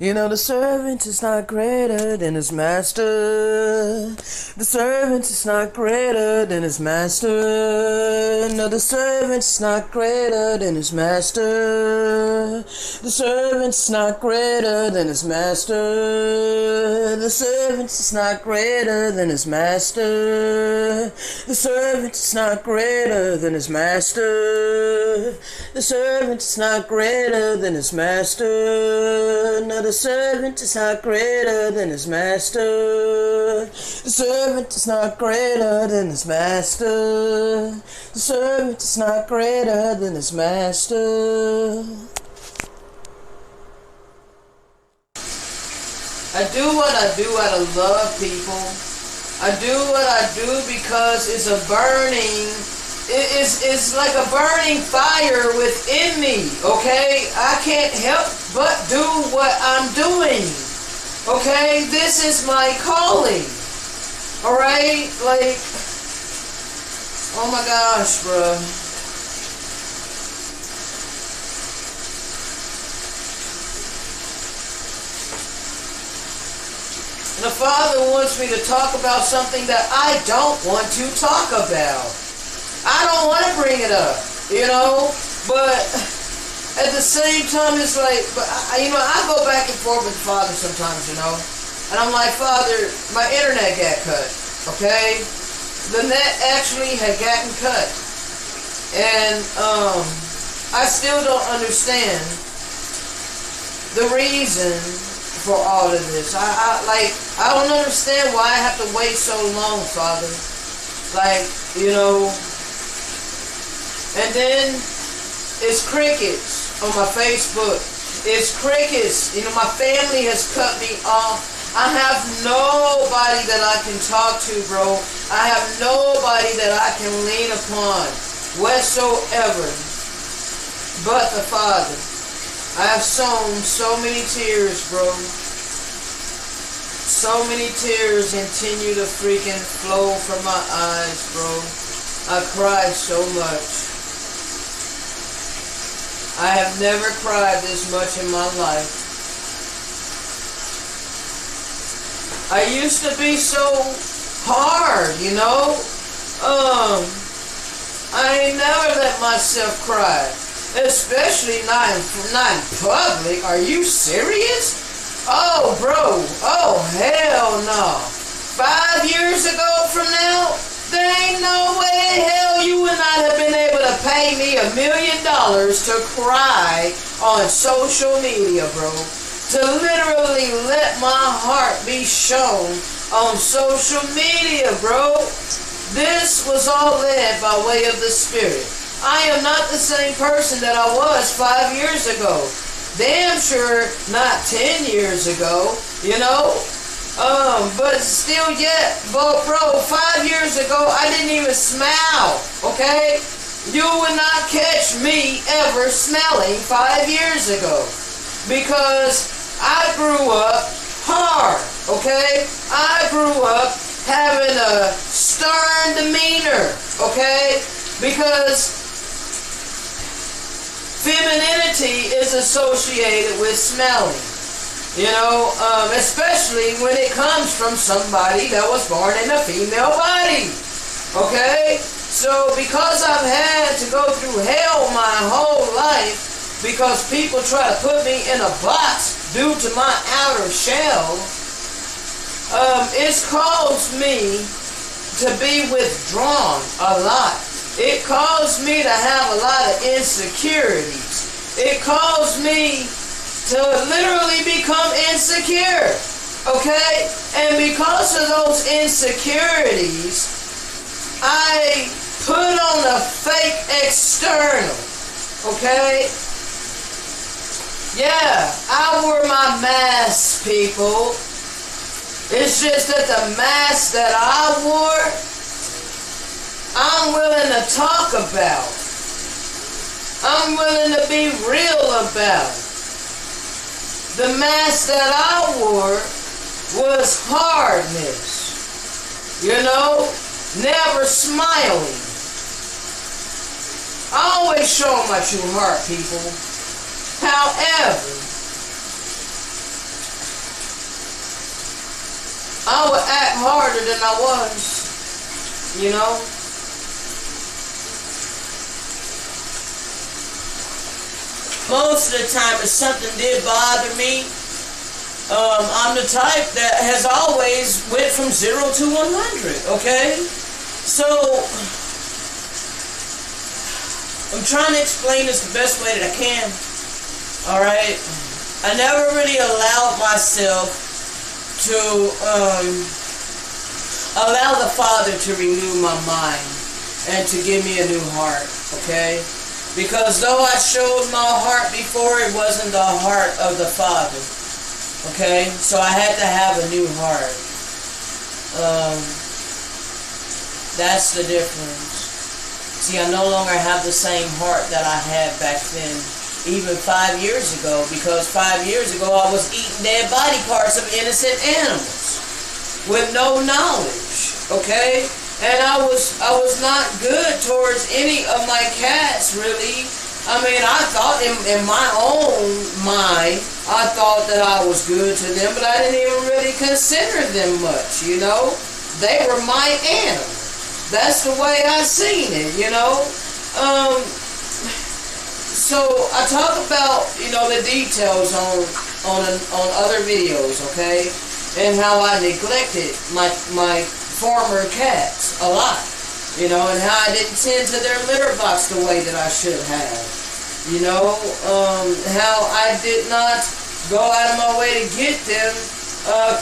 You know, the servant is not greater than his master. The servant is not greater than his master. No, the servant is not greater than his master. The servant is not greater than his master. The servant is not greater than his master. The servant is not greater than his master. The servant is not greater than his master. No, the servant is not greater than his master. The servant is not greater than his master. The servant is not greater than his master. I do what I do out of love, people. I do what I do because it's a burning, it's like a burning fire within me, okay? I can't help but do what I'm doing, okay? This is my calling, alright? Like, oh my gosh, bruh. And the Father wants me to talk about something that I don't want to talk about. I don't want to bring it up, you know, but at the same time, it's like, I go back and forth with the Father sometimes, you know, and I'm like, Father, my internet got cut, okay? The net actually had gotten cut, and I still don't understand the reason for all of this. I don't understand why I have to wait so long, Father. Like, you know. And then it's crickets on my Facebook. It's crickets. You know, my family has cut me off. I have nobody that I can talk to, bro. I have nobody that I can lean upon whatsoever but the Father. I have sown so many tears, bro. So many tears continue to freaking flow from my eyes, bro. I cry so much. I have never cried this much in my life. I used to be so hard, you know? I ain't never let myself cry. Especially not in public. Are you serious? Oh, bro. Oh, hell no. 5 years ago from now, there ain't no way in hell you would not have been able to pay me $1 million to cry on social media, bro. To literally let my heart be shown on social media, bro. This was all led by way of the Spirit. I am not the same person that I was 5 years ago. Damn sure not 10 years ago, you know? But still yet, bro, 5 years ago, I didn't even smile, okay? You would not catch me ever smelling 5 years ago. Because I grew up hard, okay? I grew up having a stern demeanor, okay? Because femininity is associated with smelling, you know, especially when it comes from somebody that was born in a female body, okay? So because I've had to go through hell my whole life because people try to put me in a box due to my outer shell, it's caused me to be withdrawn a lot. It caused me to have a lot of insecurities. It caused me to literally become insecure, okay? And because of those insecurities, I put on a fake external, okay? Yeah, I wore my mask, people. It's just that the mask that I wore, I'm willing to talk about. I'm willing to be real about. The mask that I wore was hardness. You know? Never smiling. Always showing my true heart, people. However, I would act harder than I was, you know. Most of the time, if something did bother me, I'm the type that has always went from 0 to 100, okay? So, I'm trying to explain this the best way that I can, alright? I never really allowed myself to allow the Father to renew my mind and to give me a new heart, okay? Because though I showed my heart before, it wasn't the heart of the Father, okay? So I had to have a new heart. That's the difference. See, I no longer have the same heart that I had back then, even 5 years ago, because 5 years ago I was eating dead body parts of innocent animals with no knowledge, okay? And I was not good towards any of my cats, really. I mean, I thought in my own mind, I thought that I was good to them, but I didn't even really consider them much, you know? They were my animals. That's the way I seen it, you know? So I talk about, you know, the details on other videos, okay? And how I neglected my former cats a lot, you know, and how I didn't tend to their litter box the way that I should have, you know, how I did not go out of my way to get them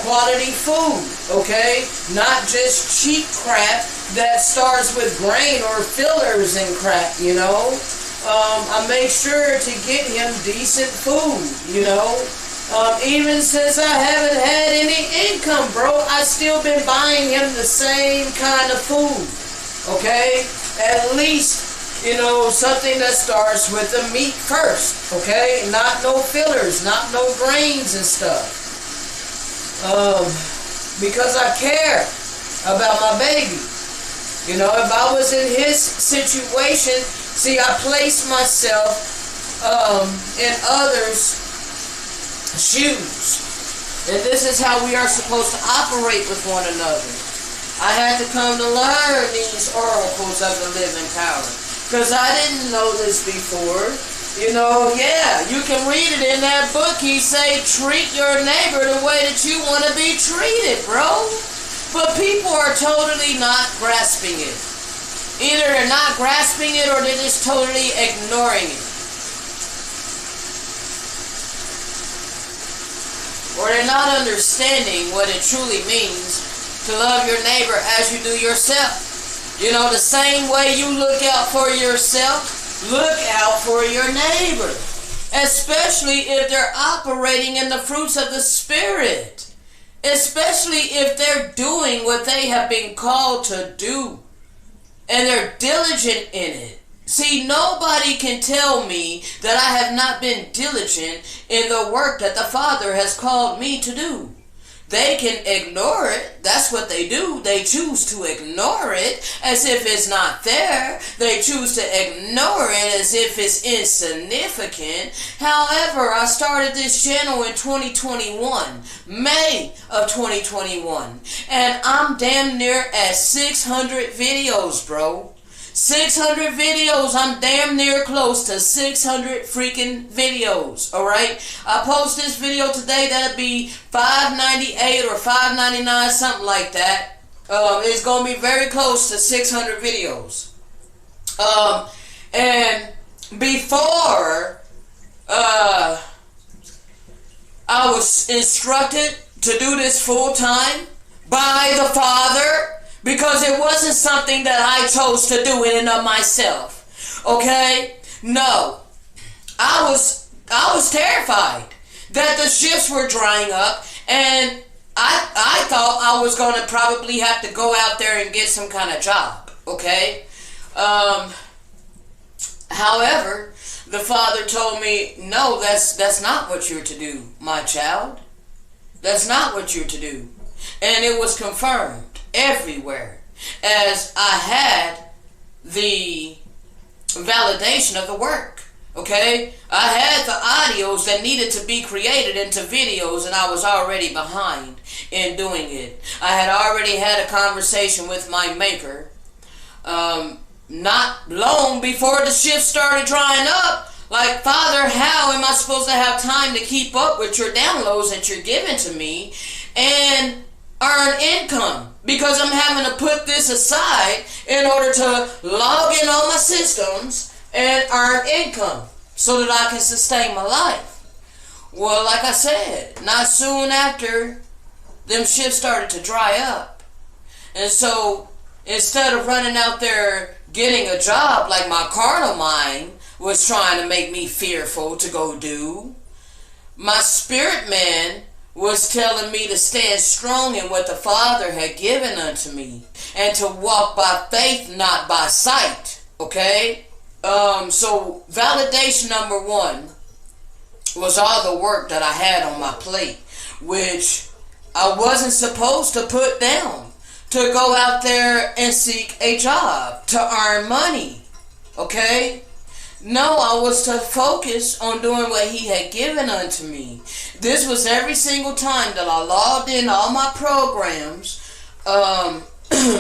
quality food, okay, not just cheap crap that starts with grain or fillers and crap, you know. I make sure to get him decent food, you know. Even since I haven't had any income, bro, I still been buying him the same kind of food, okay? At least, you know, something that starts with the meat first, okay? Not no fillers, not no grains and stuff. Because I care about my baby. You know, if I was in his situation, see, I place myself in others' shoes. And this is how we are supposed to operate with one another. I had to come to learn these oracles of the living power, because I didn't know this before. You know, yeah, you can read it in that book. He say, treat your neighbor the way that you want to be treated, bro. But people are totally not grasping it. Either they're not grasping it or they're just totally ignoring it. Or they're not understanding what it truly means to love your neighbor as you do yourself. You know, the same way you look out for yourself, look out for your neighbor. Especially if they're operating in the fruits of the Spirit. Especially if they're doing what they have been called to do. And they're diligent in it. See, nobody can tell me that I have not been diligent in the work that the Father has called me to do. They can ignore it. That's what they do. They choose to ignore it as if it's not there. They choose to ignore it as if it's insignificant. However, I started this channel in 2021, May of 2021, and I'm damn near at 600 videos, bro. 600 videos. I'm damn near close to 600 freaking videos. Alright? I post this video today. That'll be $5.98 or $5.99, something like that. It's going to be very close to 600 videos. And before I was instructed to do this full time by the Father, because it wasn't something that I chose to do in and of myself. Okay? No. I was terrified that the shifts were drying up, and I thought I was going to probably have to go out there and get some kind of job. Okay? However, the Father told me, no, that's not what you're to do, my child. That's not what you're to do. And it was confirmed everywhere as I had the validation of the work. Okay? I had the audios that needed to be created into videos, and I was already behind in doing it. I had already had a conversation with my maker not long before the shift started drying up. Like, Father, how am I supposed to have time to keep up with your downloads that you're giving to me and earn income? Because I'm having to put this aside in order to log in on my systems and earn income so that I can sustain my life. Well, like I said, not soon after, them shifts started to dry up. And so, instead of running out there getting a job like my carnal mind was trying to make me fearful to go do, my spirit man was telling me to stand strong in what the Father had given unto me and to walk by faith, not by sight. Okay? So validation number one was all the work that I had on my plate, which I wasn't supposed to put down to go out there and seek a job to earn money. Okay? No, I was to focus on doing what he had given unto me. This was every single time that I logged in all my programs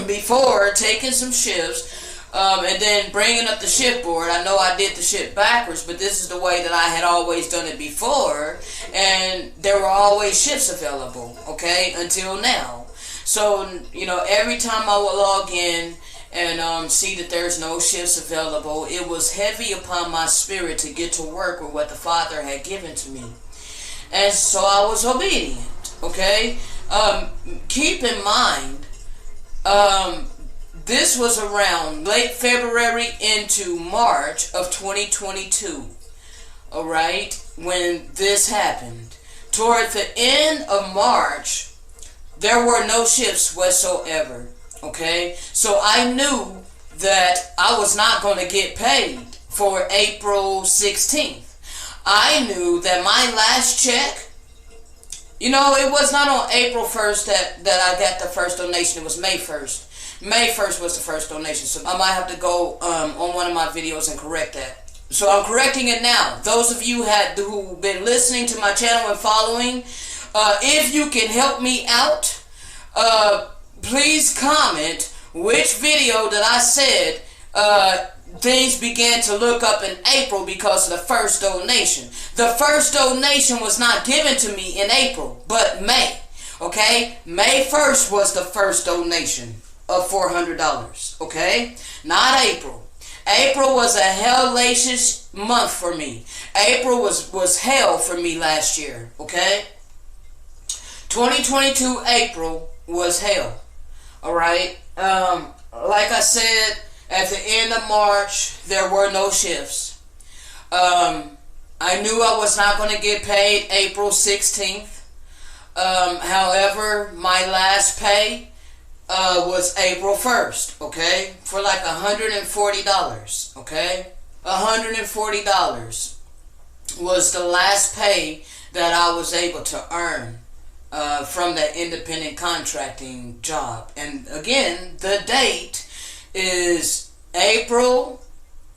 before taking some shifts and then bringing up the shift board. I know I did the shit backwards, but this is the way that I had always done it before, and there were always shifts available, okay, until now. So, you know, every time I would log in and see that there's no shifts available, it was heavy upon my spirit to get to work with what the Father had given to me. And so I was obedient, okay? Keep in mind, this was around late February into March of 2022, alright, when this happened. Toward the end of March, there were no shifts whatsoever. Okay, so I knew that I was not going to get paid for April 16th. I knew that my last check, you know, it was not on April 1st that I got the first donation. It was May 1st. May 1st was the first donation. So I might have to go on one of my videos and correct that. So I'm correcting it now. Those of you who've been listening to my channel and following, if you can help me out, please comment which video that I said things began to look up in April because of the first donation. The first donation was not given to me in April, but May. Okay? May 1st was the first donation of $400. Okay? Not April. April was a hellacious month for me. April was hell for me last year. Okay? 2022 April was hell. Alright? Like I said, at the end of March, there were no shifts. I knew I was not going to get paid April 16th. However, my last pay was April 1st, okay? For like $140, okay? $140 was the last pay that I was able to earn from that independent contracting job. And again, the date is April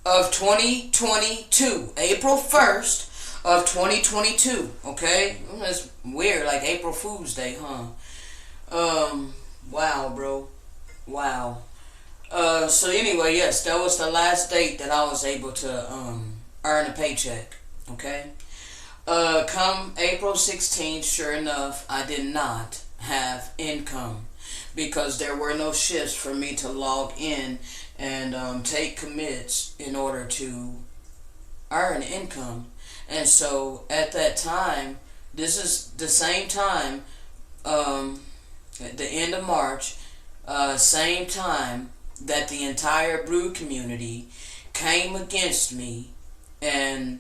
of 2022. April 1st of 2022. Okay? That's weird, like April Fool's Day, huh? Wow, bro. Wow. So anyway, yes, that was the last date that I was able to earn a paycheck. Okay? Come April 16th, sure enough, I did not have income because there were no shifts for me to log in and take commits in order to earn income. And so at that time, this is the same time, at the end of March, same time that the entire Brew community came against me and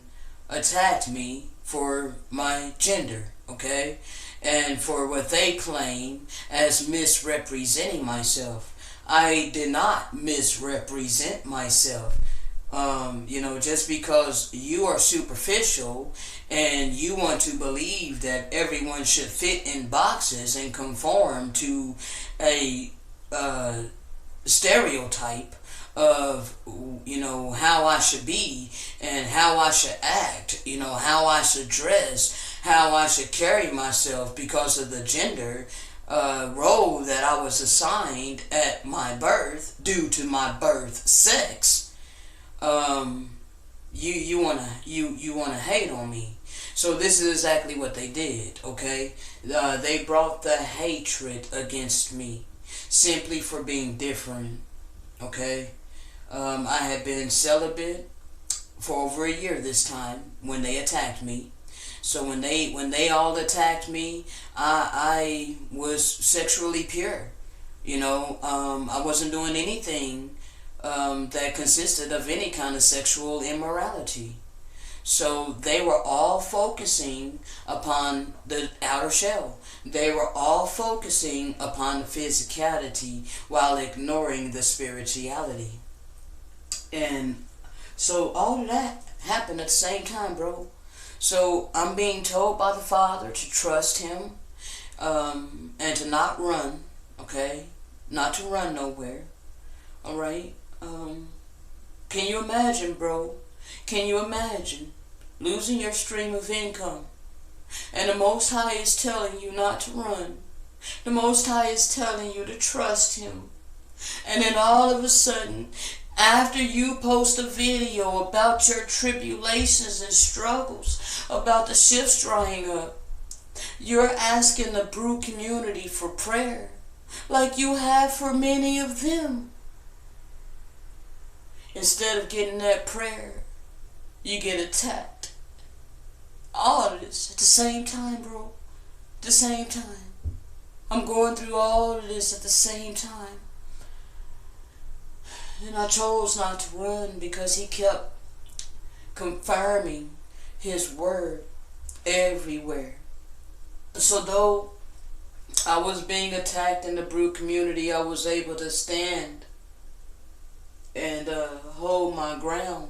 attacked me for my gender, okay? And for what they claim as misrepresenting myself. I did not misrepresent myself. You know, just because you are superficial and you want to believe that everyone should fit in boxes and conform to a stereotype of, how I should be and how I should act, how I should dress, how I should carry myself because of the gender role that I was assigned at my birth due to my birth sex. You wanna hate on me. So this is exactly what they did, okay? They brought the hatred against me simply for being different, okay? I had been celibate for over a year this time when they attacked me. So when they all attacked me, I was sexually pure. I wasn't doing anything that consisted of any kind of sexual immorality. So they were all focusing upon the outer shell. They were all focusing upon the physicality while ignoring the spirituality. And so all of that happened at the same time, bro. So I'm being told by the Father to trust Him and to not run, okay? Not to run nowhere, all right? Can you imagine, bro? Can you imagine losing your stream of income and the Most High is telling you not to run? The Most High is telling you to trust Him. And then all of a sudden, after you post a video about your tribulations and struggles, about the shifts drying up, you're asking the Brew community for prayer, like you have for many of them. Instead of getting that prayer, you get attacked. All of this at the same time, bro. At the same time. I'm going through all of this at the same time. And I chose not to run because He kept confirming His word everywhere. So though I was being attacked in the Brew community, I was able to stand and hold my ground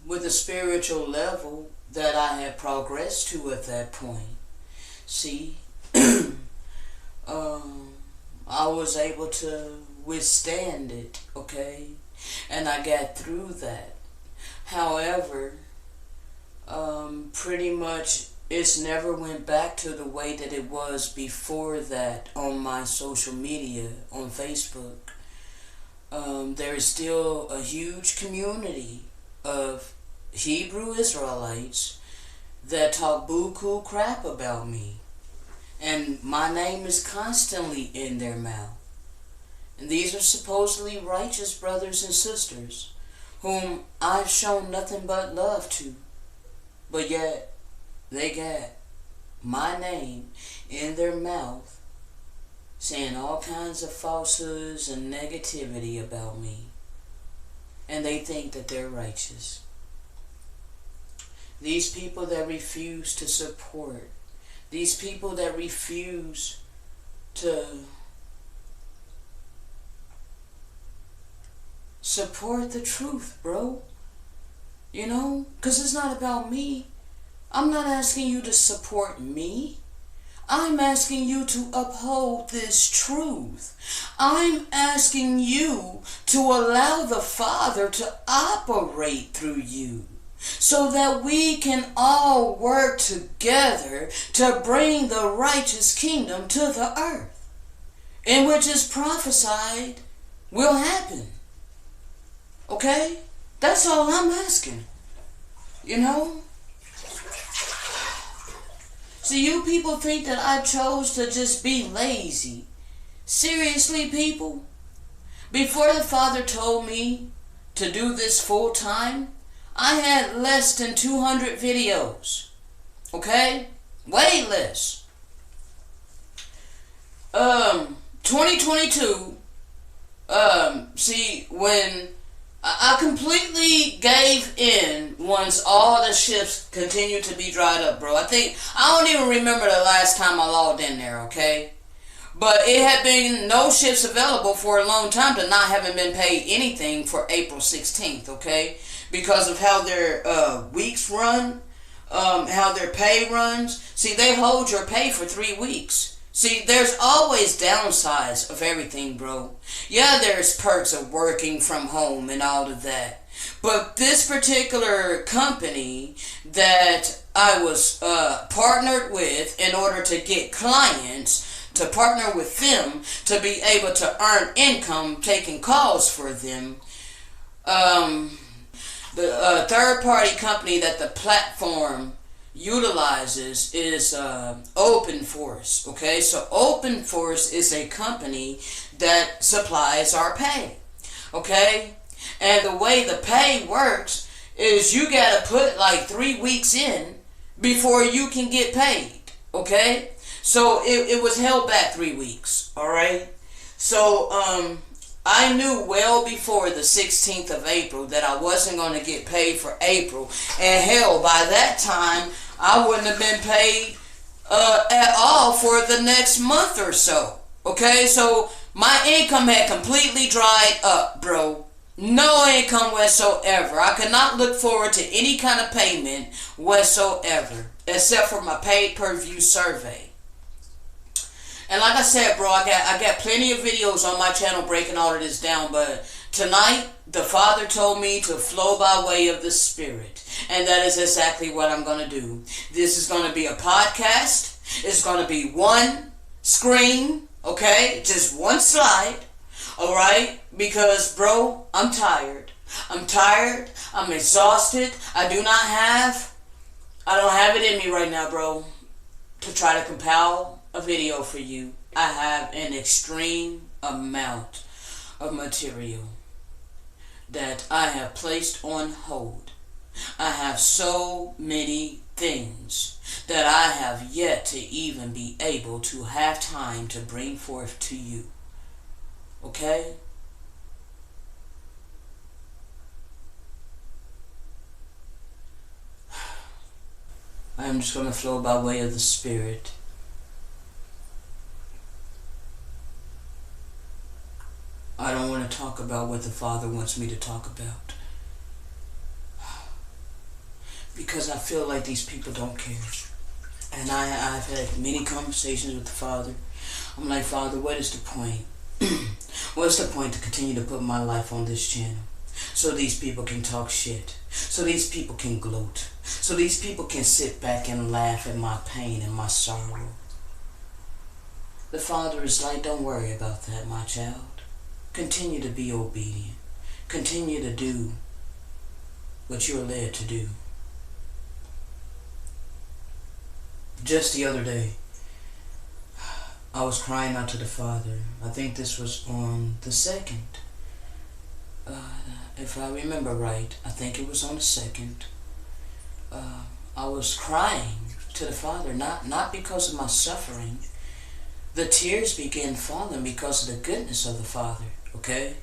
with a spiritual level that I had progressed to at that point. See, I was able to withstand it, okay? And I got through that. However, pretty much it's never went back to the way that it was before that on my social media, on Facebook. There is still a huge community of Hebrew Israelites that talk buku crap about me. And my name is constantly in their mouth. And these are supposedly righteous brothers and sisters whom I've shown nothing but love to. But yet, they got my name in their mouth saying all kinds of falsehoods and negativity about me. And they think that they're righteous. These people that refuse to support, these people that refuse to support the truth, bro. Because it's not about me. I'm not asking you to support me. I'm asking you to uphold this truth. I'm asking you to allow the Father to operate through you so that we can all work together to bring the righteous kingdom to the earth, in which is prophesied will happen. Okay? That's all I'm asking. See, you people think that I chose to just be lazy. Seriously, people? Before the Father told me to do this full time, I had less than 200 videos. Okay? Way less. 2022, see, when I completely gave in once all the ships continued to be dried up, bro. I don't even remember the last time I logged in there, okay? But it had been no ships available for a long time to not having been paid anything for April 16th, okay? Because of how their weeks run, how their pay runs. See, they hold your pay for 3 weeks. See, there's always downsides of everything, bro. Yeah, there's perks of working from home and all of that. But this particular company that I was partnered with in order to get clients, to partner with them to be able to earn income taking calls for them, the third party company that the platform utilizes is Open Force. Okay, so Open Force is a company that supplies our pay. Okay, and the way the pay works is you gotta put like 3 weeks in before you can get paid. Okay, so it was held back 3 weeks. All right, so I knew well before the 16th of April that I wasn't going to get paid for April. And hell, by that time, I wouldn't have been paid at all for the next month or so. Okay, so my income had completely dried up, bro. No income whatsoever. I could not look forward to any kind of payment whatsoever, except for my pay-per-view survey. And like I said, bro, I got plenty of videos on my channel breaking all of this down, but tonight, the Father told me to flow by way of the Spirit. And that is exactly what I'm going to do. This is going to be a podcast. It's going to be one screen, okay? Just one slide, all right? Because, bro, I'm tired. I'm tired. I'm exhausted. I don't have it in me right now, bro, to try to compile a video for you. I have an extreme amount of material that I have placed on hold. I have so many things that I have yet to even be able to have time to bring forth to you. Okay? I am just going to flow by way of the Spirit. I don't want to talk about what the Father wants me to talk about, because I feel like these people don't care. And I've had many conversations with the Father. I'm like, Father, what is the point? What's the point to continue to put my life on this channel? So these people can talk shit. So these people can gloat. So these people can sit back and laugh at my pain and my sorrow. The Father is like, don't worry about that, my child. Continue to be obedient. Continue to do what you're led to do. Just the other day, I was crying out to the Father. I think this was on the 2nd. If I remember right, I think it was on the 2nd. I was crying to the Father, not because of my suffering. The tears began falling because of the goodness of the Father. Okay?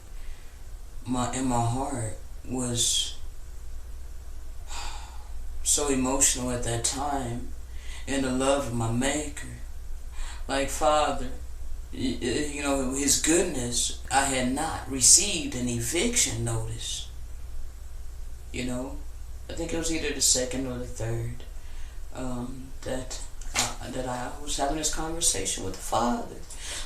My heart was so emotional at that time in the love of my Maker. Like, Father, you know, His goodness, I had not received an eviction notice. You know, I think it was either the 2nd or the 3rd that I was having this conversation with the Father,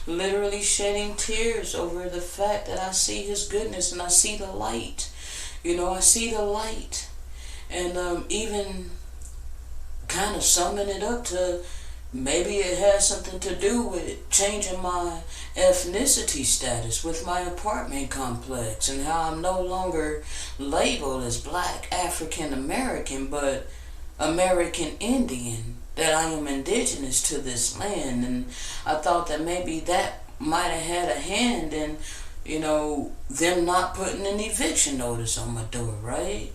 literally shedding tears over the fact that I see His goodness and I see the light. You know, I see the light. And even kind of summing it up to maybe it has something to do with changing my ethnicity status with my apartment complex, and how I'm no longer labeled as Black African American, but American Indian, that I am indigenous to this land. And I thought that maybe that might have had a hand in, you know, them not putting an eviction notice on my door, right?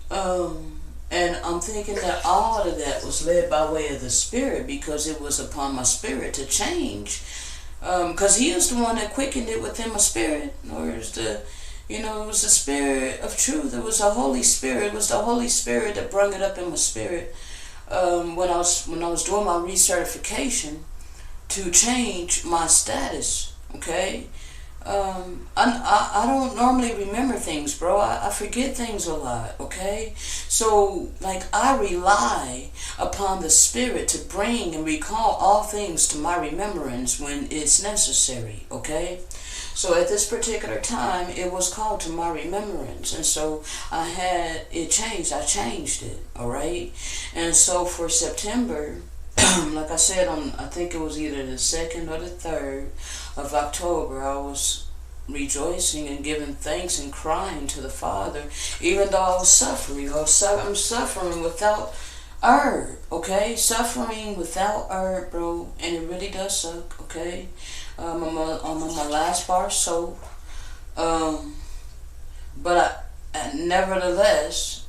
And I'm thinking that all of that was led by way of the Spirit, because it was upon my spirit to change. Because He is the one that quickened it within my spirit. Or is the, you know, it was the Spirit of truth. It was the Holy Spirit. It was the Holy Spirit that brought it up in my spirit. When I was doing my recertification to change my status, okay? I don't normally remember things, bro. I forget things a lot, okay? So, like, I rely upon the Spirit to bring and recall all things to my remembrance when it's necessary, okay? So at this particular time, it was called to my remembrance. And so I had it changed. I changed it, all right? And so for September, like I said, I think it was either the 2nd or the 3rd of October, I was rejoicing and giving thanks and crying to the Father, even though I was suffering. I'm suffering without herb, okay? Suffering without herb, bro, and it really does suck, okay? I'm on my last bar of soap, but nevertheless,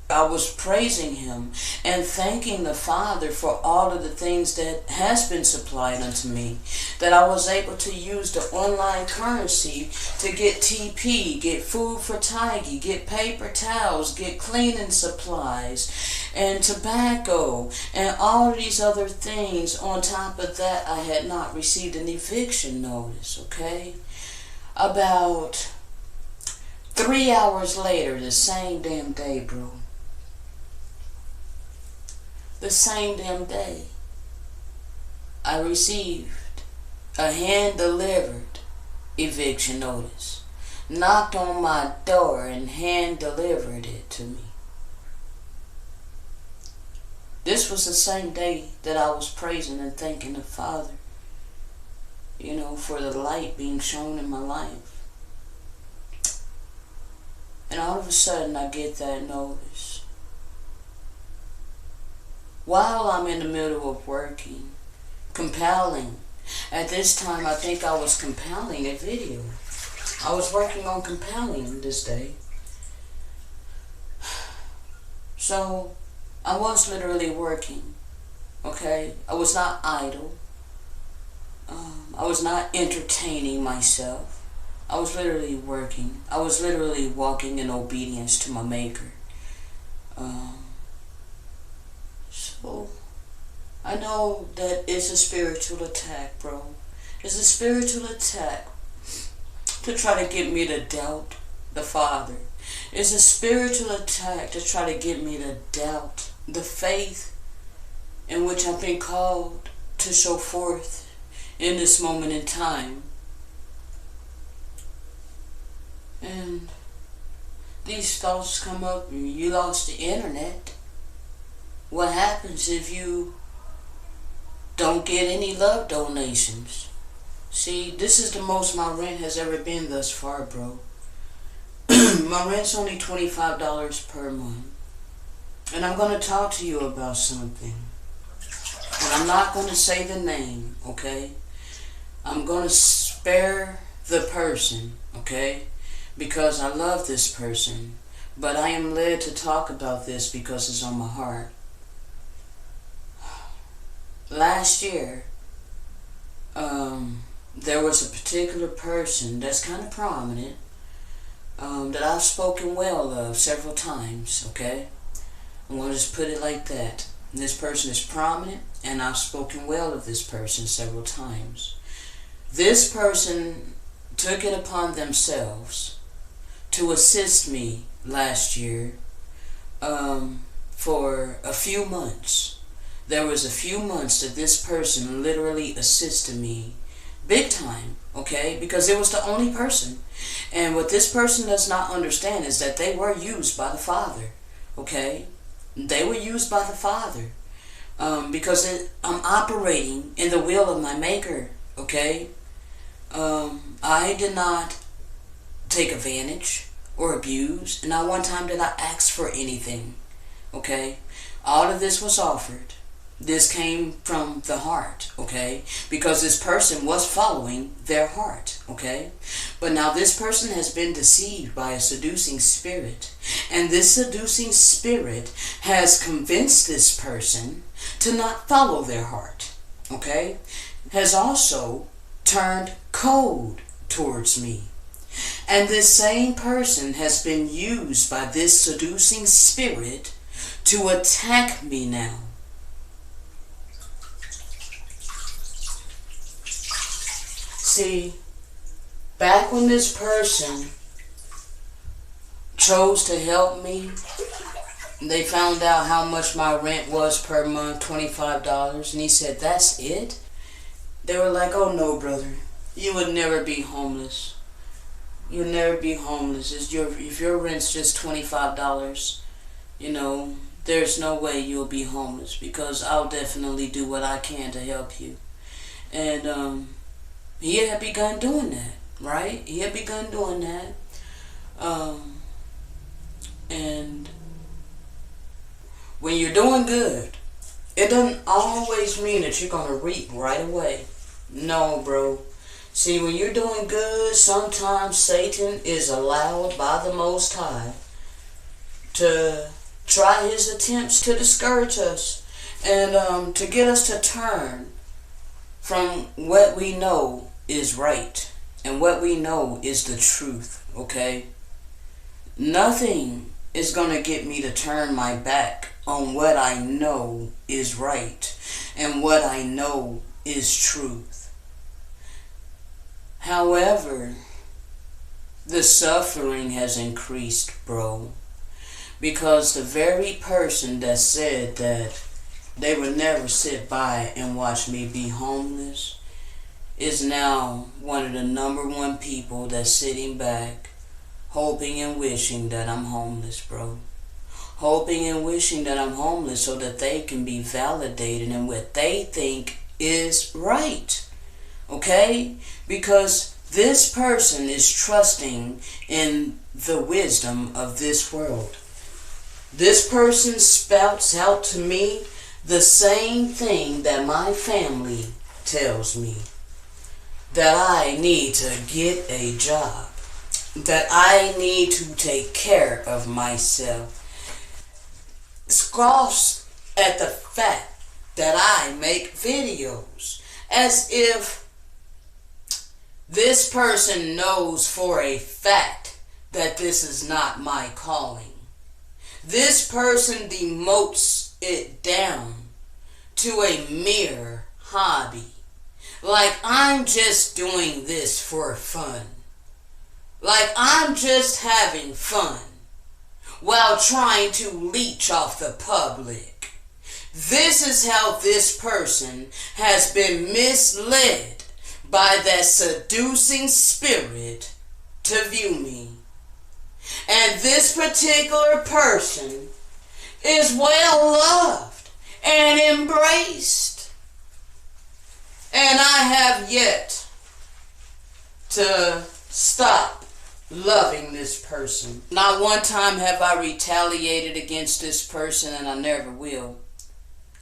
I was praising Him and thanking the Father for all of the things that has been supplied unto me, that I was able to use the online currency to get TP, get food for Tiggy, get paper towels, get cleaning supplies, and tobacco, and all of these other things. On top of that, I had not received an eviction notice, okay? About 3 hours later, the same damn day, bro. The same damn day, I received a hand-delivered eviction notice. Knocked on my door and hand-delivered it to me. This was the same day that I was praising and thanking the Father, you know, for the light being shown in my life. And all of a sudden, I get that notice. While I'm in the middle of working, compiling. At this time, I think I was compiling a video. I was working on compiling this day. So, I was literally working, okay? I was not idle. I was not entertaining myself. I was literally working. I was literally walking in obedience to my Maker. So, I know that it's a spiritual attack, bro. It's a spiritual attack to try to get me to doubt the Father. It's a spiritual attack to try to get me to doubt the faith in which I've been called to show forth in this moment in time. And these thoughts come up. You lost the internet. What happens if you don't get any love donations? See, this is the most my rent has ever been thus far, bro. My rent's only $25 per month. And I'm going to talk to you about something. And I'm not going to say the name, okay? I'm going to spare the person, okay? Because I love this person. But I am led to talk about this because it's on my heart. Last year, there was a particular person that's kind of prominent that I've spoken well of several times, okay? I'm going to just put it like that. This person is prominent, and I've spoken well of this person several times. This person took it upon themselves to assist me last year for a few months. There was a few months that this person literally assisted me big time, okay? Because it was the only person. And what this person does not understand is that they were used by the Father, okay? They were used by the Father because I'm operating in the will of my Maker, okay? I did not take advantage or abuse, and not one time did I ask for anything, okay? All of this was offered. This came from the heart, okay? Because this person was following their heart, okay? But now this person has been deceived by a seducing spirit. And this seducing spirit has convinced this person to not follow their heart, okay? Has also turned cold towards me. And this same person has been used by this seducing spirit to attack me now. See, back when this person chose to help me, they found out how much my rent was per month, $25, and he said, "That's it?" They were like, "Oh no, brother, you would never be homeless. You'll never be homeless. If your rent's just $25, there's no way you'll be homeless, because I'll definitely do what I can to help you." And he had begun doing that, right? He had begun doing that. And when you're doing good, it doesn't always mean that you're going to reap right away. No, bro. See, when you're doing good, sometimes Satan is allowed by the Most High to try his attempts to discourage us and to get us to turn from what we know is right and what we know is the truth, okay? Nothing is going to get me to turn my back on what I know is right and what I know is truth. However, the suffering has increased, bro, because the very person that said that they would never sit by and watch me be homeless is now one of the #1 people that's sitting back hoping and wishing that I'm homeless, bro. Hoping and wishing that I'm homeless so that they can be validated in what they think is right. Okay? Because this person is trusting in the wisdom of this world. This person spouts out to me the same thing that my family tells me. That I need to get a job. That I need to take care of myself. Scoffs at the fact that I make videos, as if this person knows for a fact that this is not my calling. This person demotes it down to a mere hobby. Like I'm just doing this for fun. Like I'm just having fun while trying to leech off the public. This is how this person has been misled by that seducing spirit to view me. And this particular person is well loved and embraced. And I have yet to stop loving this person. Not one time have I retaliated against this person, and I never will.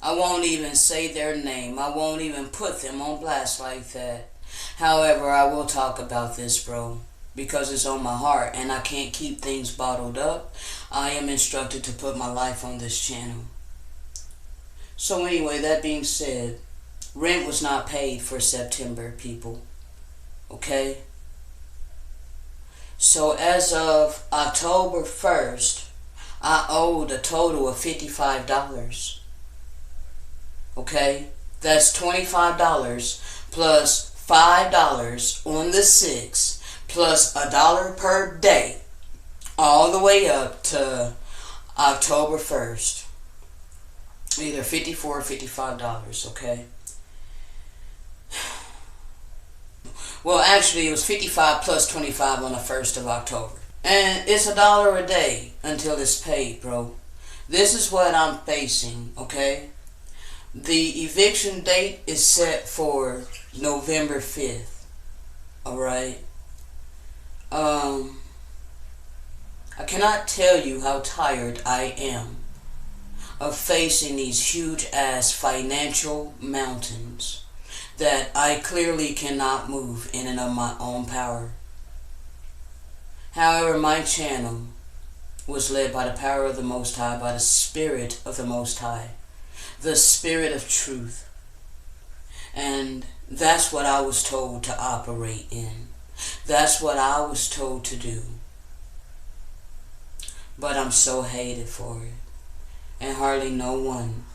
I won't even say their name. I won't even put them on blast like that. However, I will talk about this, bro, because it's on my heart and I can't keep things bottled up. I am instructed to put my life on this channel. So anyway, that being said, rent was not paid for September, people. Okay? So as of October 1st, I owed a total of $55. Okay? That's $25 plus $5 on the 6th plus $1 per day, all the way up to October 1st. Either $54 or $55, okay? Well, actually, it was $55 plus $25 on the 1st of October. And it's $1 a day until it's paid, bro. This is what I'm facing, okay? The eviction date is set for November 5th. Alright? I cannot tell you how tired I am of facing these huge-ass financial mountains that I clearly cannot move in and of my own power. However, my channel was led by the power of the Most High, by the Spirit of the Most High, the Spirit of truth. And that's what I was told to operate in. That's what I was told to do. But I'm so hated for it. And hardly no one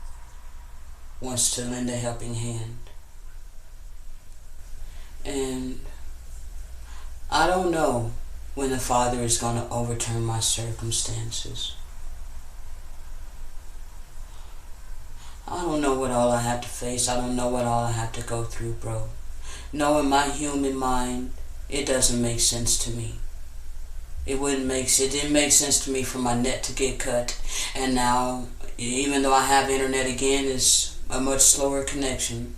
wants to lend a helping hand. And I don't know when the Father is going to overturn my circumstances. I don't know what all I have to face. I don't know what all I have to go through, bro. No, in my human mind, it doesn't make sense to me. It didn't make sense to me for my net to get cut. And now, even though I have internet again, it's a much slower connection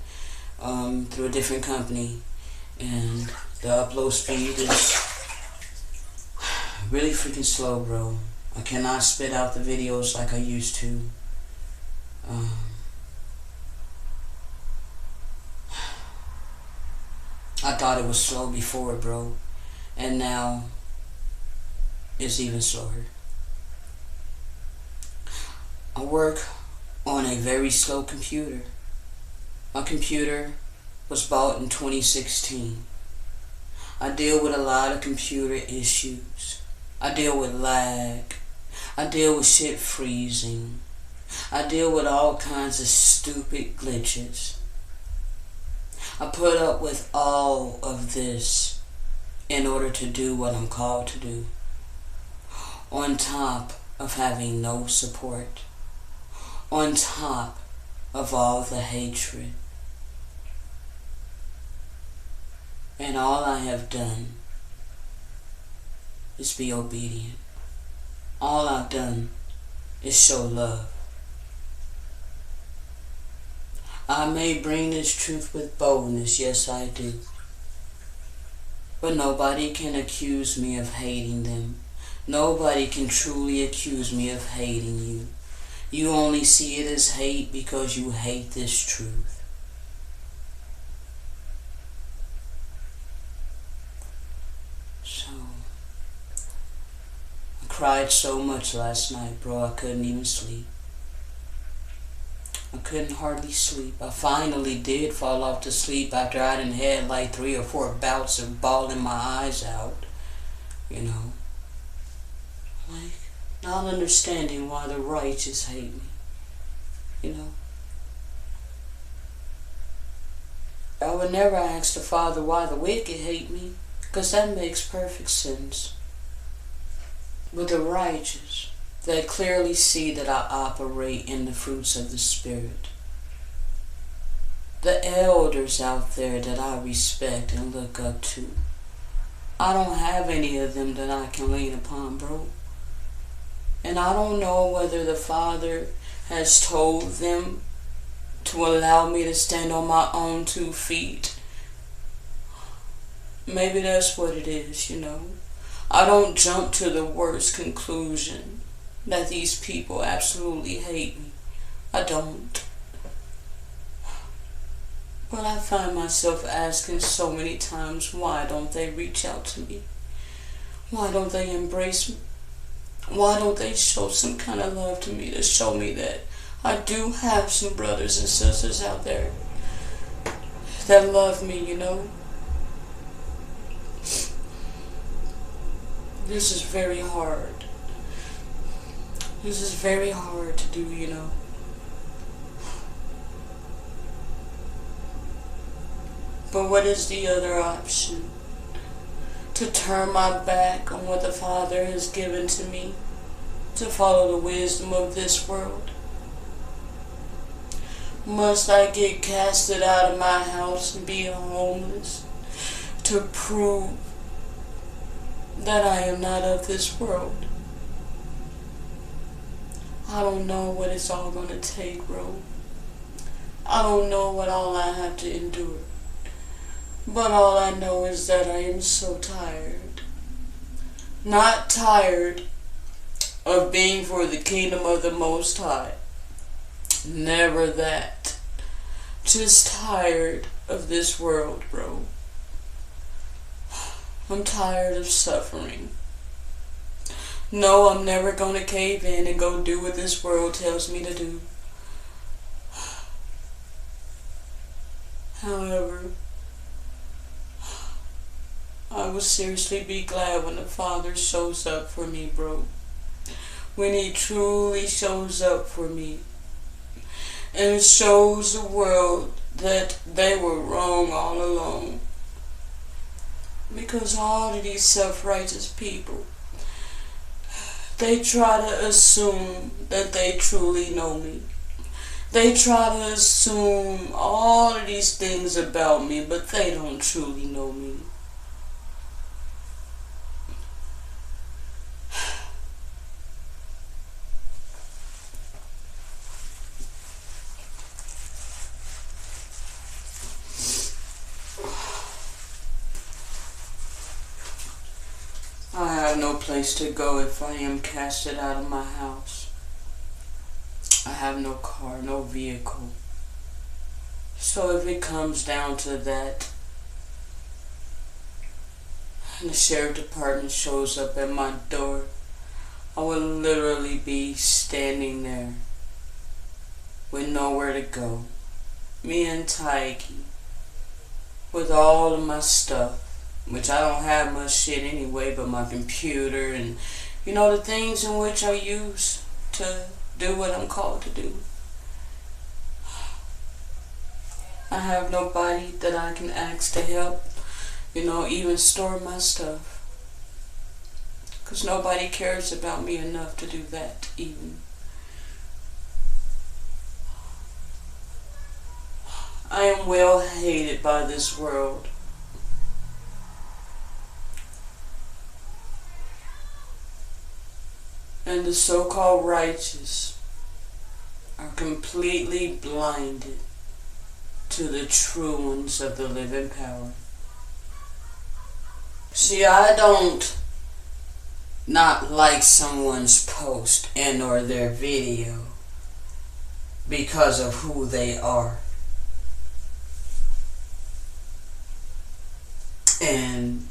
through a different company. And the upload speed is really freaking slow, bro. I cannot spit out the videos like I used to. I thought it was slow before, bro. And now it's even slower. I work on a very slow computer. My computer was bought in 2016. I deal with a lot of computer issues. I deal with lag. I deal with shit freezing. I deal with all kinds of stupid glitches. I put up with all of this in order to do what I'm called to do. On top of having no support. On top of all the hatred. And all I have done is be obedient. All I've done is show love. I may bring this truth with boldness, yes I do. But nobody can accuse me of hating them. Nobody can truly accuse me of hating you. You only see it as hate because you hate this truth. So, I cried so much last night, bro, I couldn't even sleep. I couldn't hardly sleep. I finally did fall off to sleep after I done had like 3 or 4 bouts of bawling my eyes out. You know. Like, not understanding why the righteous hate me. You know. I would never ask the Father why the wicked hate me, because that makes perfect sense. But the righteous, that clearly see that I operate in the fruits of the Spirit. The elders out there that I respect and look up to. I don't have any of them that I can lean upon, bro. And I don't know whether the Father has told them to allow me to stand on my own 2 feet. Maybe that's what it is, you know. I don't jump to the worst conclusion that these people absolutely hate me. I don't. But I find myself asking so many times, why don't they reach out to me? Why don't they embrace me? Why don't they show some kind of love to me to show me that I do have some brothers and sisters out there that love me, you know? This is very hard. This is very hard to do, you know. But what is the other option? To turn my back on what the Father has given to me, to follow the wisdom of this world? Must I get casted out of my house and be homeless to prove that I am not of this world? I don't know what it's all going to take, bro. I don't know what all I have to endure. But all I know is that I am so tired. Not tired of being for the kingdom of the Most High. Never that. Just tired of this world, bro. I'm tired of suffering. No, I'm never gonna cave in and go do what this world tells me to do. However, I will seriously be glad when the Father shows up for me, bro. When He truly shows up for me. And shows the world that they were wrong all along. Because all of these self-righteous people, they try to assume that they truly know me. They try to assume all of these things about me, but they don't truly know me. I have no place to go if I am casted out of my house. I have no car, no vehicle. So if it comes down to that, and the sheriff department shows up at my door, I will literally be standing there with nowhere to go. Me and Taiki, with all of my stuff, which I don't have much shit anyway, but my computer and, you know, the things in which I use to do what I'm called to do. I have nobody that I can ask to help, you know, even store my stuff. Because nobody cares about me enough to do that, even. I am well hated by this world. And the so-called righteous are completely blinded to the true ones of the living power. See, I don't not like someone's post and or their video because of who they are. And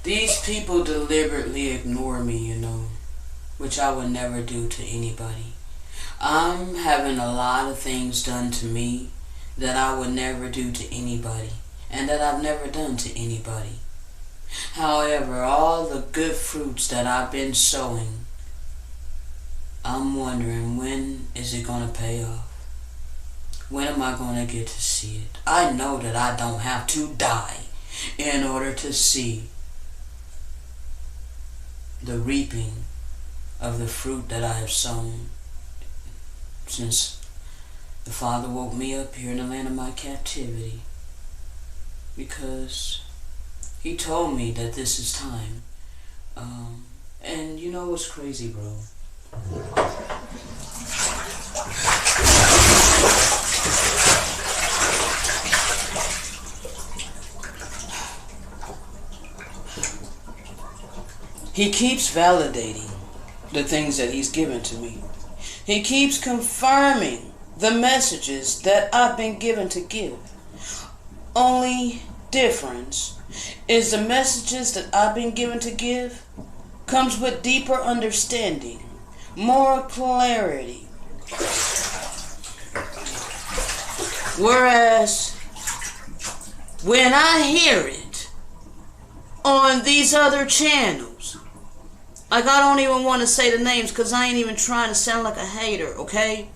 these people deliberately ignore me, you know, which I would never do to anybody. I'm having a lot of things done to me that I would never do to anybody, and that I've never done to anybody. However, all the good fruits that I've been sowing, I'm wondering, when is it going to pay off? When am I going to get to see it? I know that I don't have to die in order to see the reaping of the fruit that I have sown since the Father woke me up here in the land of my captivity, because He told me that this is time. And you know what's crazy, bro? He keeps validating the things that He's given to me. He keeps confirming the messages that I've been given to give. Only difference is the messages that I've been given to give comes with deeper understanding, more clarity. Whereas when I hear it on these other channels, like, I don't even want to say the names because I ain't even trying to sound like a hater, okay?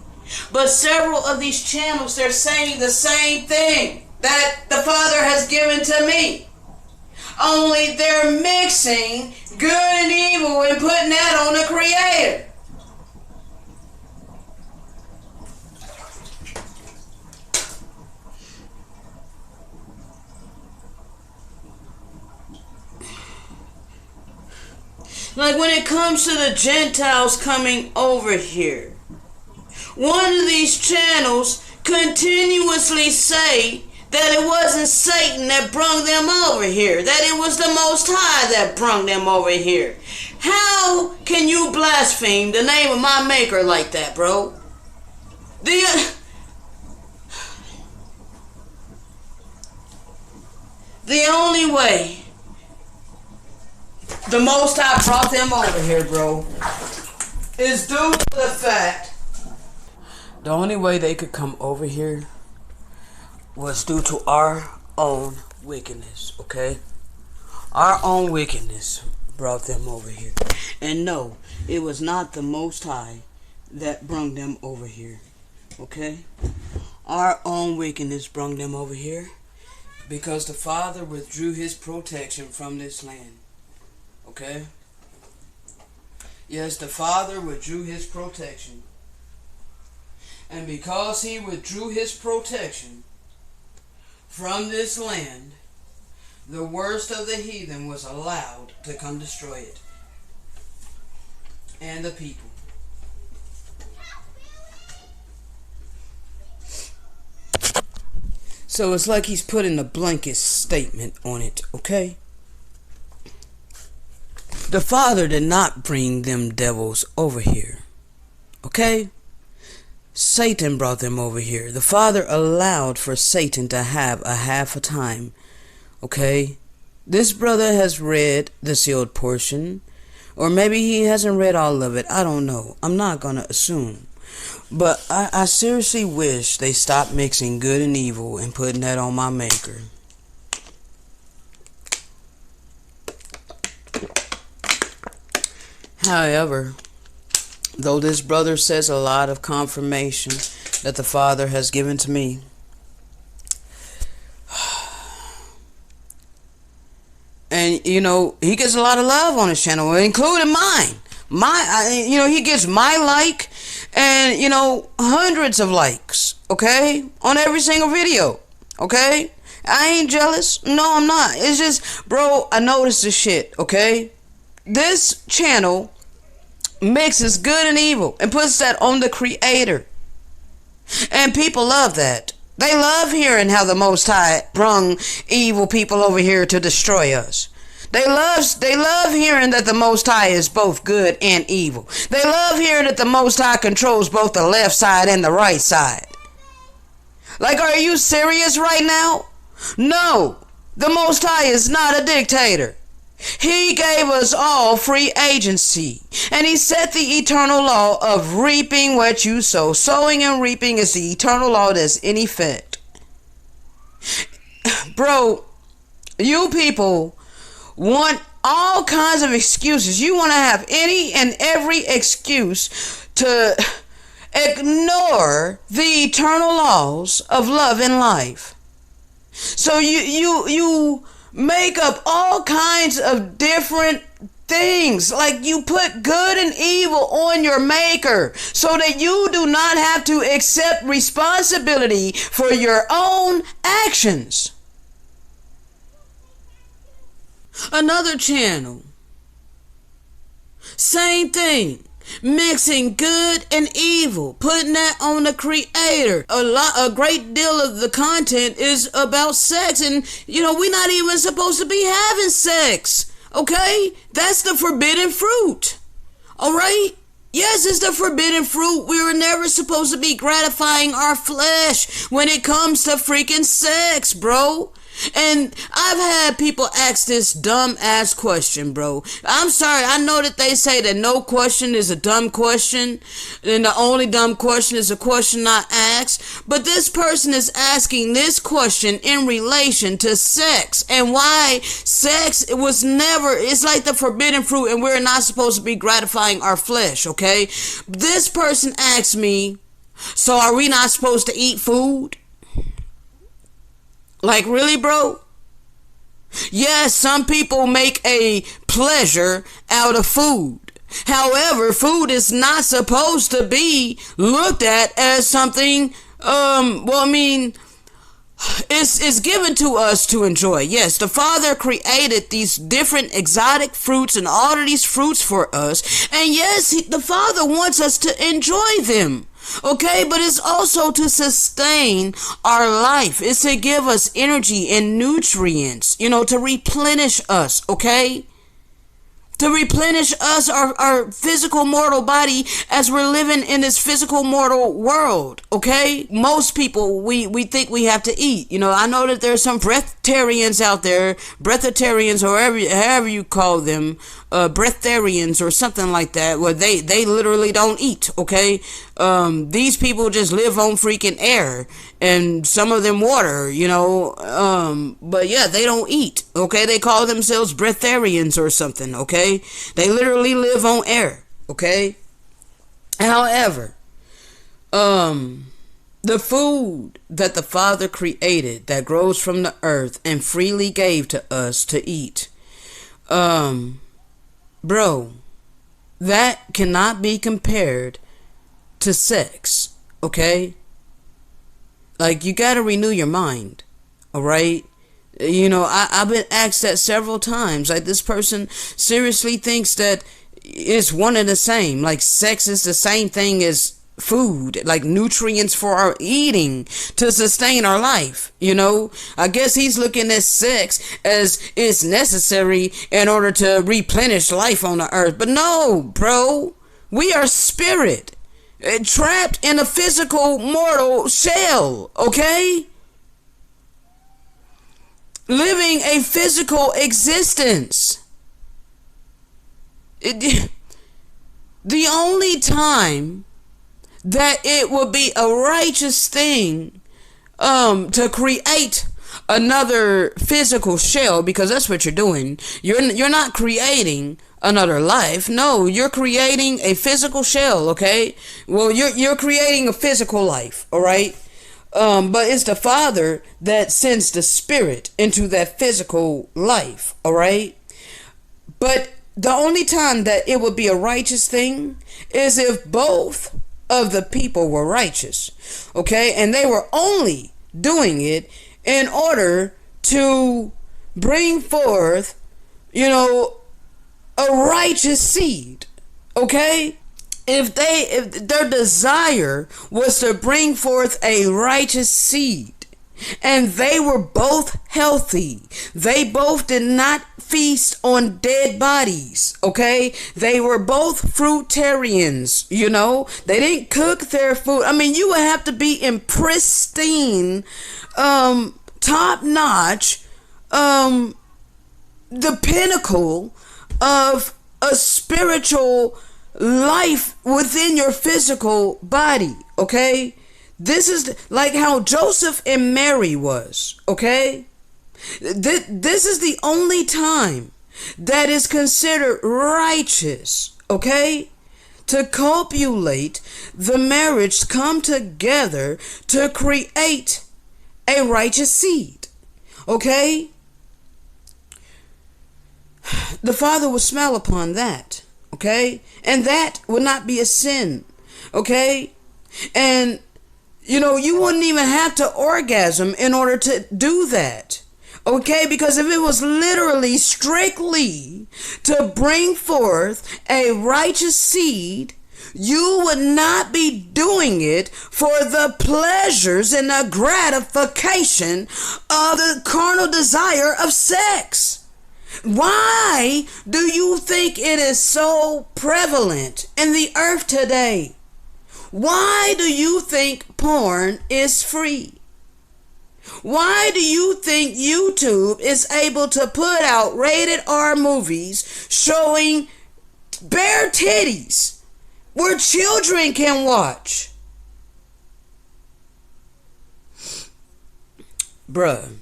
But several of these channels, they're saying the same thing that the Father has given to me. Only they're mixing good and evil and putting that on the Creator. Like, when it comes to the Gentiles coming over here, one of these channels continuously say that it wasn't Satan that brung them over here, that it was the Most High that brung them over here. How can you blaspheme the name of my Maker like that, bro? The only way the Most High brought them over here, bro, is due to the fact the only way they could come over here was due to our own wickedness, okay? Our own wickedness brought them over here. And no, it was not the Most High that brung them over here. Okay? Our own wickedness brought them over here because the Father withdrew his protection from this land. Okay? Yes, the Father withdrew his protection. And because he withdrew his protection from this land, the worst of the heathen was allowed to come destroy it. And the people. So it's like he's putting a blanket statement on it, okay? The Father did not bring them devils over here, okay? Satan brought them over here. The Father allowed for Satan to have a half a time, okay? This brother has read the sealed portion, or maybe he hasn't read all of it. I don't know. I'm not going to assume. But I seriously wish they stopped mixing good and evil and putting that on my maker. However, though this brother says a lot of confirmation that the Father has given to me, and you know, he gets a lot of love on his channel, including mine. He gets my like, and you know, hundreds of likes, okay, on every single video, okay. I ain't jealous. No, I'm not. It's just, bro, I noticed this shit, okay. This channel mixes good and evil and puts that on the creator, and people love that. They love hearing how the Most High brung evil people over here to destroy us. They love hearing that the Most High is both good and evil. They love hearing that the Most High controls both the left side and the right side. Like, are you serious right now? No, the Most High is not a dictator. He gave us all free agency, and he set the eternal law of reaping what you sow. Sowing and reaping is the eternal law that's in effect. Bro, you people want all kinds of excuses. You want to have any and every excuse to ignore the eternal laws of love and life. So you make up all kinds of different things, like you put good and evil on your maker so that you do not have to accept responsibility for your own actions. Another channel, same thing, mixing good and evil, putting that on the creator. A great deal of the content is about sex, and you know, we're not even supposed to be having sex, okay? That's the forbidden fruit, all right? Yes, it's the forbidden fruit. We were never supposed to be gratifying our flesh when it comes to freaking sex, bro. And I've had people ask this dumb ass question, bro. I'm sorry, I know that they say that no question is a dumb question, and the only dumb question is a question not asked. But this person is asking this question in relation to sex, and why sex was never, it's like the forbidden fruit, and we're not supposed to be gratifying our flesh, okay? This person asked me, so are we not supposed to eat food? Like, really, bro? Yes, some people make a pleasure out of food. However, food is not supposed to be looked at as something, it's given to us to enjoy. Yes, the Father created these different exotic fruits and all of these fruits for us. And yes, the Father wants us to enjoy them. Okay, but it's also to sustain our life. It's to give us energy and nutrients, you know, to replenish us, okay? To replenish us, our physical mortal body as we're living in this physical mortal world, okay? Most people, we think we have to eat. You know, I know that there's some breatharians out there, breatharians, or however you call them, breatharians or something like that, where they literally don't eat, okay? These people just live on freaking air, and some of them water, you know, but yeah, they don't eat, okay? They call themselves breatharians or something, okay? They literally live on air, okay? However, The food that the Father created that grows from the earth and freely gave to us to eat. Bro, that cannot be compared to sex, okay? Like, you gotta renew your mind, alright? You know, I've been asked that several times. Like, this person seriously thinks that it's one and the same. Like, sex is the same thing as food, like nutrients for our eating to sustain our life. You know, I guess he's looking at sex as it's necessary in order to replenish life on the earth. But no, bro, we are spirit, trapped in a physical mortal shell, okay? Living a physical existence. The only time that it would be a righteous thing to create another physical shell, because that's what you're doing. You're not creating another life. No, you're creating a physical shell, okay? Well, you're creating a physical life, all right? But it's the Father that sends the Spirit into that physical life, all right? But the only time that it would be a righteous thing is if both of the people were righteous, okay? And they were only doing it in order to bring forth, you know, a righteous seed, okay? If their desire was to bring forth a righteous seed, and they were both healthy, they both did not feast on dead bodies, okay? They were both fruitarians, you know? They didn't cook their food. I mean, you would have to be in pristine, top-notch, the pinnacle of a spiritual life within your physical body, okay? This is like how Joseph and Mary was, okay? This is the only time that is considered righteous, okay? To copulate the marriage, come together to create a righteous seed, okay? The Father will smile upon that, okay? And that would not be a sin, okay? And you know, you wouldn't even have to orgasm in order to do that. Okay? Because if it was literally, strictly to bring forth a righteous seed, you would not be doing it for the pleasures and the gratification of the carnal desire of sex. Why do you think it is so prevalent in the earth today? Why do you think porn is free? Why do you think YouTube is able to put out rated R movies showing bare titties where children can watch? Bruh.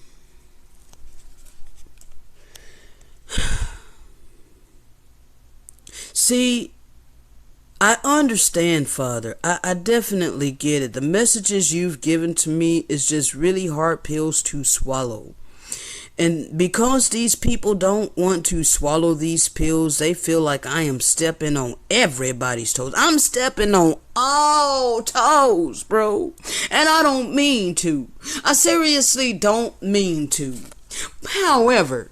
See, I understand, Father. I definitely get it. The messages you've given to me is just really hard pills to swallow. And because these people don't want to swallow these pills, they feel like I am stepping on everybody's toes. I'm stepping on all toes, bro. And I don't mean to. I seriously don't mean to. However,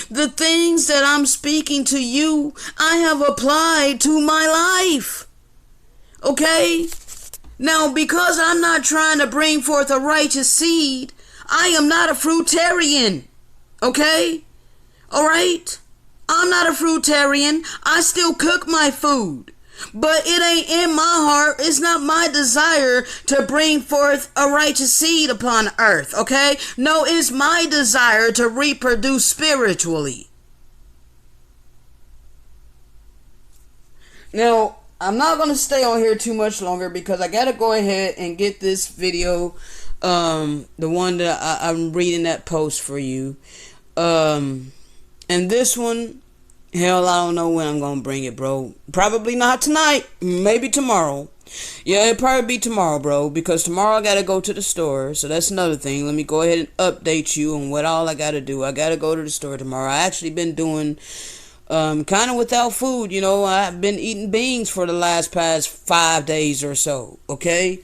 the things that I'm speaking to you, I have applied to my life. Okay? Now, because I'm not trying to bring forth a righteous seed, I am not a fruitarian. Okay? Alright? I'm not a fruitarian. I still cook my food. But it ain't in my heart. It's not my desire to bring forth a righteous seed upon earth, okay? No, it's my desire to reproduce spiritually. Now, I'm not going to stay on here too much longer because I got to go ahead and get this video, the one that I'm reading that post for you. And this one, hell, I don't know when I'm going to bring it, bro. Probably not tonight. Maybe tomorrow. Yeah, it'll probably be tomorrow, bro, because tomorrow I gotta go to the store. So that's another thing. Let me go ahead and update you on what all I gotta do. I gotta go to the store tomorrow. I actually been doing kind of without food. You know, I've been eating beans for the past 5 days or so. Okay,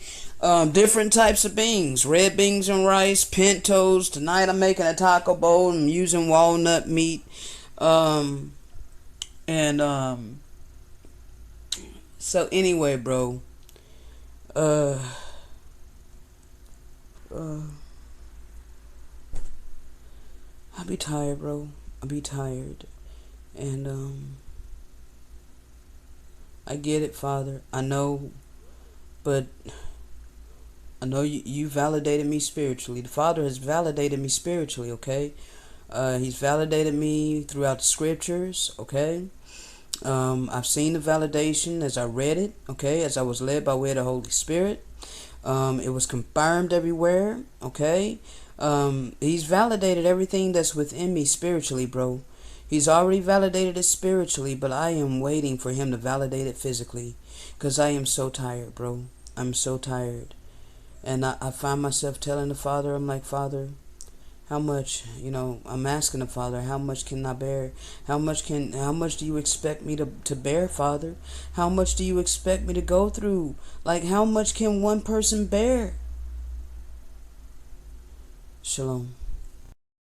different types of beans, red beans and rice, pintos. Tonight I'm making a taco bowl. I'm using walnut meat, and so anyway, bro. Uh, uh, I'll be tired, bro. I'll be tired. And, I get it, Father. I know, but I know you validated me spiritually. The Father has validated me spiritually, okay? He's validated me throughout the scriptures, okay? I've seen the validation as I read it, okay? As I was led by way of the Holy Spirit. It was confirmed everywhere, okay? He's validated everything that's within me spiritually, bro. He's already validated it spiritually, but I am waiting for him to validate it physically. Because I am so tired, bro. I'm so tired. And I find myself telling the Father, I'm like, Father, how much, I'm asking the Father, how much can I bear? How much do you expect me to bear, Father? How much do you expect me to go through? Like, how much can one person bear? Shalom.